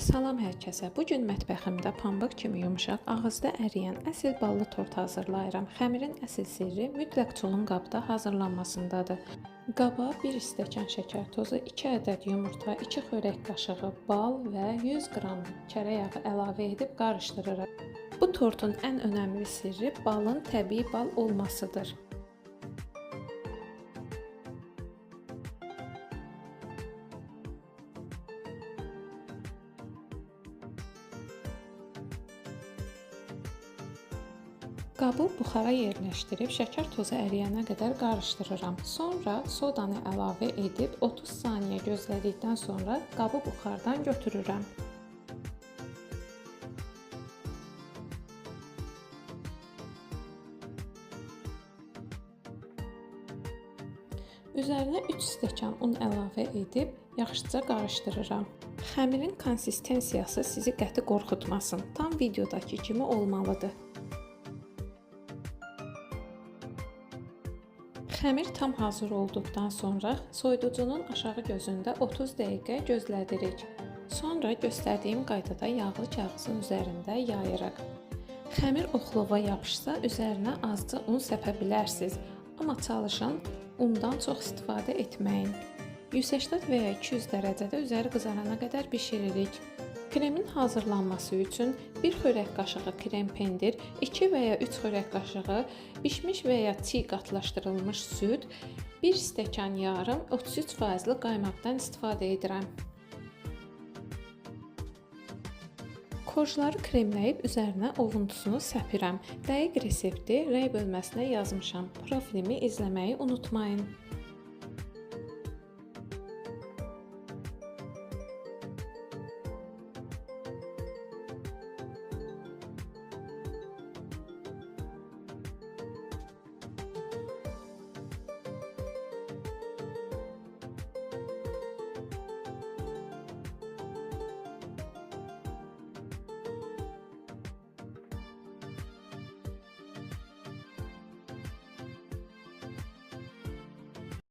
Salam hər kəsə. Bu gün mətbəximdə pambıq kimi yumşaq, ağızda əriyən əsl ballı tort hazırlayıram. Xəmirin əsl sirri mütləq çulun qabda hazırlanmasındadır. Qaba 1 stəkan şəkər tozu, 2 ədəd yumurta, 2 xörək qaşığı bal və 100 qram kərə yağı əlavə edib qarışdırırıq. Bu tortun ən önəmli sirri balın təbii bal olmasıdır. Qabı buxara yerləşdirib şəkər tozu əriyənə qədər qarışdırıram. Sonra sodanı əlavə edib 30 saniyə gözlədikdən sonra qabı buxardan götürürəm. Üzərinə 3 stəkan un əlavə edib yaxşıca qarışdırıram. Xəmirin konsistensiyası sizi qəti qorxutmasın. Tam videodakı kimi olmalıdır. Xəmir tam hazır olduqdan sonra soyuducunun aşağı gözündə 30 dəqiqə gözlədirik. Sonra göstərdiyim qaydada yağlı kağızın üzərində yayırıq. Xəmir oxlova yapışsa üzərinə azca un səpə bilərsiniz, amma çalışın undan çox istifadə etməyin. 180 və ya 200 dərəcədə üzəri qızarana qədər bişiririk. Kremin hazırlanması üçün 1 xörək qaşığı krem pendir, 2 və ya 3 xörək qaşığı bişmiş və ya çiğ qatlaşdırılmış süd, 1 stəkan yarım 33% qaymaqdan istifadə edirəm. Korjları kremləyib üzərinə ovuntusunu səpirəm. Dəqiq resepti rəy bölməsinə yazmışam. Profilimi izləməyi unutmayın.